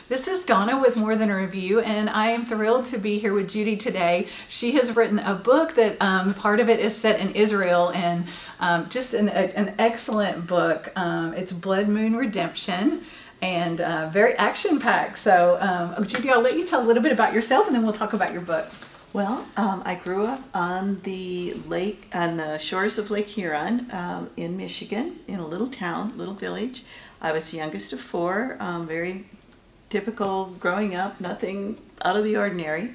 This is Donna with More Than a Review, and I am thrilled to be here with Judy today. She has written a book that part of it is set in Israel, and just an excellent book. It's Blood Moon Redemption, and very action-packed. So Judy, I'll let you tell a little bit about yourself, and then we'll talk about your book. Well, I grew up on the lake, on the shores of Lake Huron in Michigan, in a little town, little village. I was the youngest of four, very typical growing up, nothing out of the ordinary.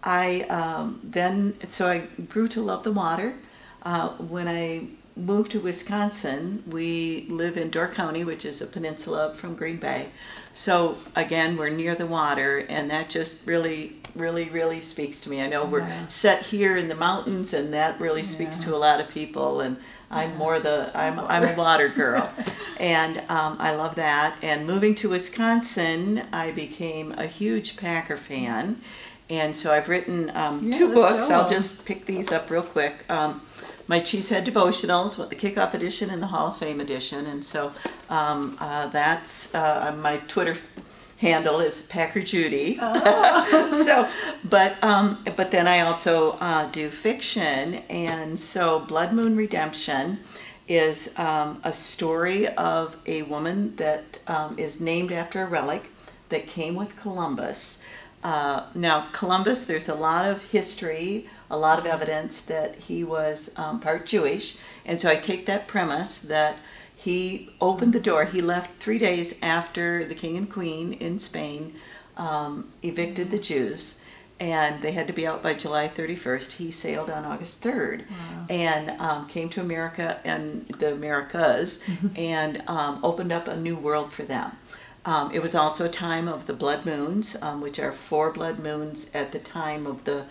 So I grew to love the water. When I moved to Wisconsin, we live in Door County, which is a peninsula from Green Bay. So again, we're near the water, and that just really speaks to me. I know we're set here in the mountains, and that really speaks to a lot of people, and I'm a water girl. And I love that. And moving to Wisconsin, I became a huge Packer fan. And so I've written two books. I'll just pick these up real quick. My Cheesehead Devotionals, the Kickoff Edition and the Hall of Fame Edition. And so that's my Twitter handle is Packer Judy. Oh. But then I also do fiction, and so Blood Moon Redemption is a story of a woman that is named after a relic that came with Columbus. Now Columbus, there's a lot of history, a lot of evidence that he was part Jewish, and so I take that premise that he opened the door. He left 3 days after the king and queen in Spain evicted the Jews, and they had to be out by July 31st. He sailed on August 3rd and came to America and the Americas and opened up a new world for them. It was also a time of the blood moons, which are 4 blood moons at the time of the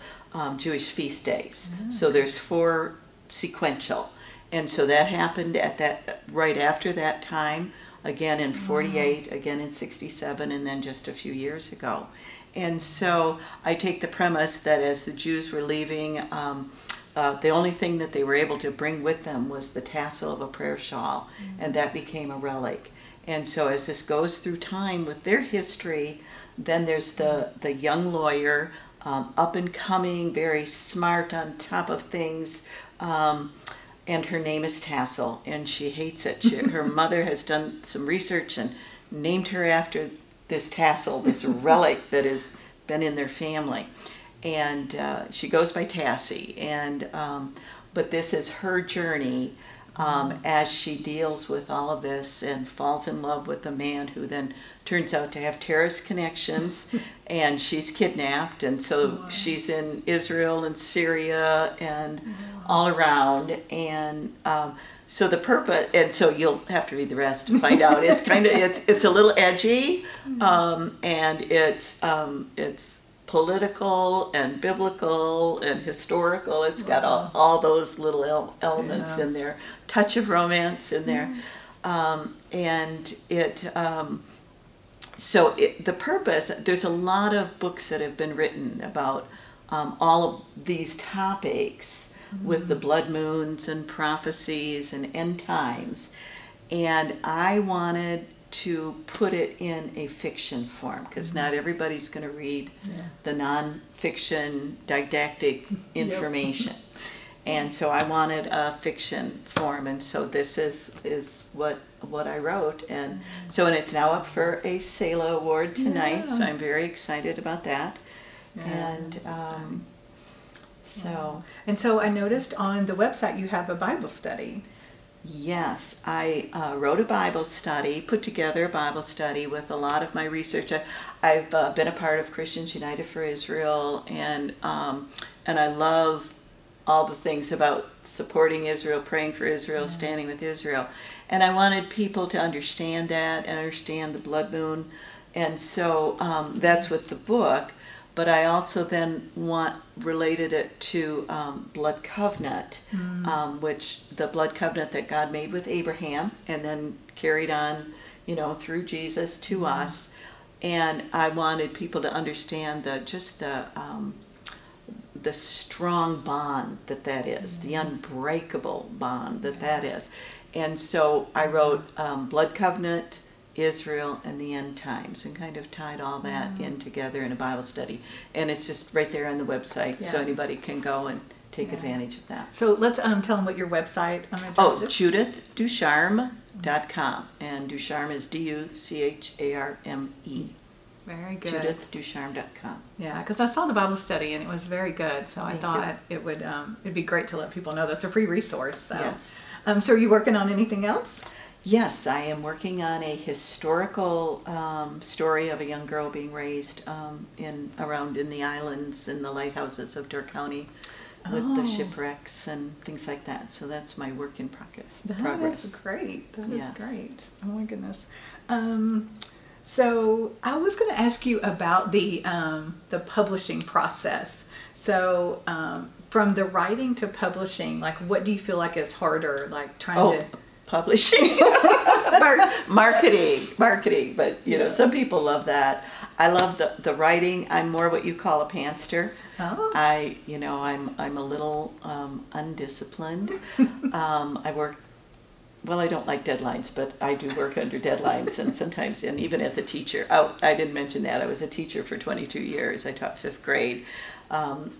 Jewish feast days. So there's 4 sequential. And so that happened at right after that time, again in 48, again in 67, and then just a few years ago. And so I take the premise that as the Jews were leaving, the only thing that they were able to bring with them was the tassel of a prayer shawl, and that became a relic. And so as this goes through time with their history, then there's the young lawyer, up and coming, very smart, on top of things, and her name is Tassel, and she hates it. Her mother has done some research and named her after this tassel, this relic that has been in their family. And she goes by Tassie, and but this is her journey as she deals with all of this and falls in love with a man who then turns out to have terrorist connections, and she's kidnapped, and so she's in Israel and Syria and all around, and so the purpose, and so you'll have to read the rest to find out. It's kind of it's a little edgy, and it's political and biblical and historical. It's got all those little elements in there, touch of romance in there, and the purpose, there's a lot of books that have been written about all of these topics with the blood moons and prophecies and end times, and I wanted to put it in a fiction form, because not everybody's going to read the nonfiction didactic information. And so I wanted a fiction form, and so this is what I wrote, and so it's now up for a Selah Award tonight, so I'm very excited about that. And so I noticed on the website you have a Bible study. Yes, I wrote a Bible study, put together a Bible study with a lot of my research. I've been a part of Christians United for Israel, and I love all the things about supporting Israel, praying for Israel, standing with Israel. And I wanted people to understand that and understand the blood moon. And so that's with the book. But I also then related it to blood covenant, which the blood covenant that God made with Abraham and then carried on, through Jesus to us. And I wanted people to understand the strong bond that is, the unbreakable bond that is. And so I wrote blood covenant Israel, and the end times, and kind of tied all that in together in a Bible study. And it's just right there on the website, so anybody can go and take advantage of that. So let's tell them what your website address Oh, is. JudithDuCharme.com, and Ducharme is DuCharme. Very good. JudithDuCharme.com. Yeah, because I saw the Bible study and it was very good. So I thought it would it'd be great to let people know that's a free resource. So, Yes. So are you working on anything else? Yes, I am working on a historical story of a young girl being raised around in the islands and the lighthouses of Door County with the shipwrecks and things like that. So that's my work in progress. That is great. That is Yes. great. Oh my goodness. So I was going to ask you about the publishing process. So from the writing to publishing, like what do you feel like is harder, like trying to publishing, marketing, but you know, some people love that. I love the writing. I'm more what you call a pantser. Oh. I'm a little undisciplined. I work, well, I don't like deadlines, but I do work under deadlines, and sometimes, and even as a teacher, I didn't mention that, I was a teacher for 22 years. I taught 5th grade.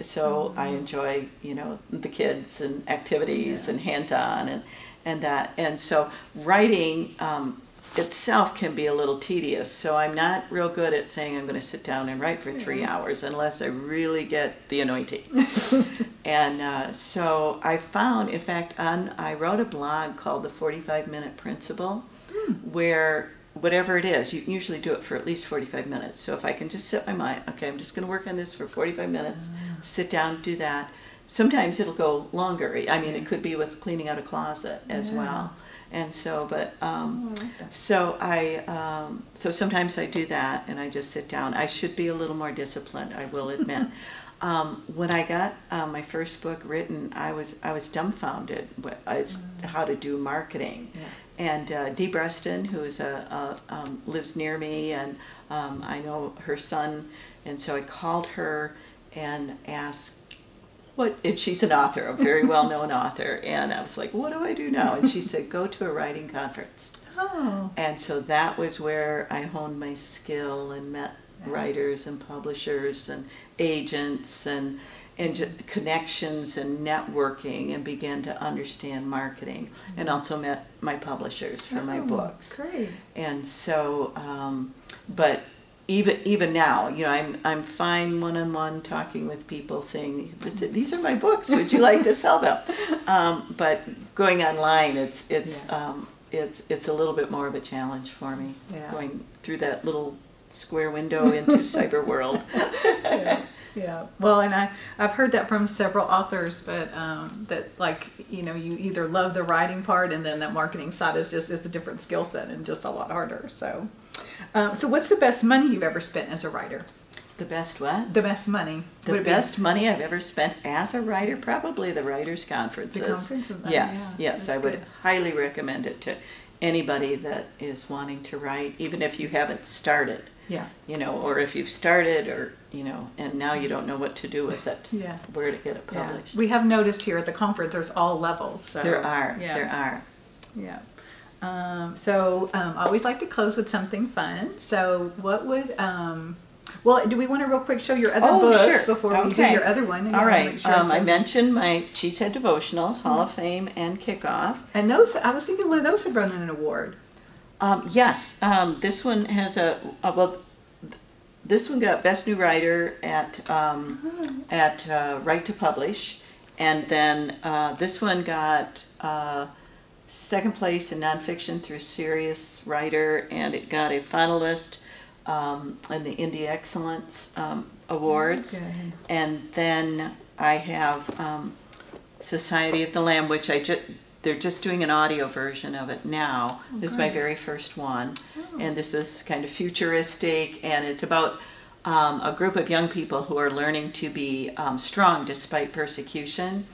So I enjoy, the kids and activities and hands-on and that. And so writing itself can be a little tedious. So I'm not real good at saying I'm going to sit down and write for 3 hours unless I really get the anointing. And so I found, in fact, I wrote a blog called The 45-Minute Principle, where whatever it is, you usually do it for at least 45 minutes. So if I can just set my mind, okay, I'm just going to work on this for 45 minutes, sit down, do that. Sometimes it'll go longer. I mean, it could be with cleaning out a closet as well. And so, but, so sometimes I do that and I just sit down. I should be a little more disciplined, I will admit. When I got my first book written, I was dumbfounded as how to do marketing. And Dee Breston, who is lives near me, and I know her son, and so I called her and asked, and she's an author, a very well-known author, and I was like, what do I do now? And she said, go to a writing conference. Oh. And so that was where I honed my skill and met writers and publishers and agents and connections and networking, and began to understand marketing, and also met my publishers for my books. Great. And so, but even now, I'm fine one-on-one talking with people, saying, these are my books, would you like to sell them? But going online, it's a little bit more of a challenge for me, going through that little square window into cyber world. Yeah. Well, and I've heard that from several authors, but that you either love the writing part, and then that marketing side is a different skill set and just a lot harder. So, so what's the best money you've ever spent as a writer? The best what? The best money. The best money I've ever spent as a writer, probably the writers' conferences. The conferences. Yes, I would highly recommend it to anybody that is wanting to write, even if you haven't started. Yeah. Or if you've started, or and now you don't know what to do with it. Yeah. Where to get it published. We have noticed here at the conference there's all levels. So, there are. Yeah. So I always like to close with something fun. So what would well, do we want to real quick show your other books before we do your other one? All right. I mentioned my Cheesehead Devotionals, Hall of Fame and Kickoff. And those, I was thinking one of those had won an award. Yes. This one has this one got Best New Writer at Right to Publish, and then this one got second place in Nonfiction through Serious Writer, and it got a finalist in the Indie Excellence Awards. Okay. And then I have Society of the Lamb, which they're just doing an audio version of it now. This is my very first one. And this is kind of futuristic, and it's about a group of young people who are learning to be strong despite persecution,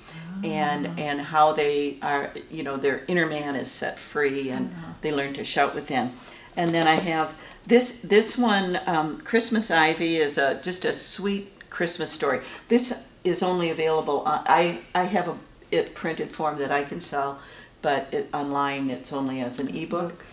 and how they are, their inner man is set free, and they learn to shout within. And then I have this one, Christmas Ivy, is just a sweet Christmas story. This is only available, I have it printed form that I can sell, but online it's only as an ebook.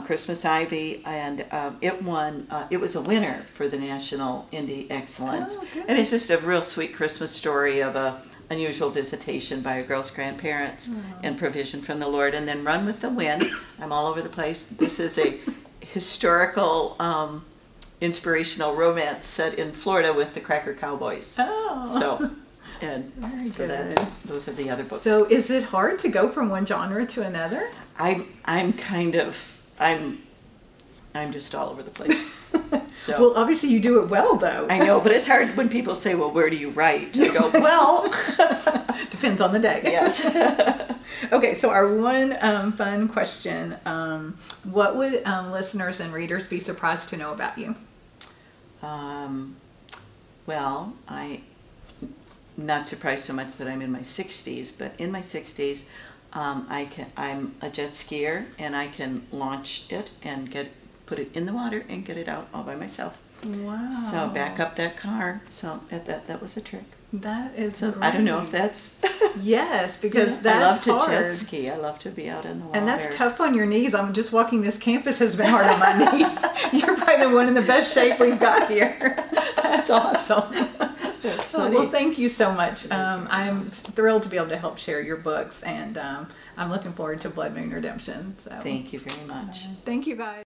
Christmas Ivy, and it won. It was a winner for the National Indie Excellence, Oh, good. and it's just a real sweet Christmas story of a unusual visitation by a girl's grandparents and provision from the Lord. And then Run with the Wind. I'm all over the place. This is a historical, inspirational romance set in Florida with the Cracker Cowboys. Oh. So, and Very so good. those are the other books. So is it hard to go from one genre to another? I'm just all over the place. So Well, obviously you do it well, though. I know, but it's hard when people say, "Well, where do you write?" I go, "Well, Depends on the day. yes." Okay, so our one fun question, what would listeners and readers be surprised to know about you? Well, I'm not surprised so much that I'm in my 60s, but in my 60s, I'm a jet skier, and I can launch it and put it in the water and get it out all by myself. Wow. So back up that car. So that was a trick. That is So great. I don't know if that's. Yes, because I love that's to hard. jet ski. I love to be out in the water. And that's tough on your knees. I'm just walking this campus has been hard on my knees. You're probably the one in the best shape we've got here. That's awesome. That's Oh, funny. well, thank you so much. I'm thrilled to be able to help share your books, and I'm looking forward to Blood Moon Redemption. So Thank you very much. thank you guys.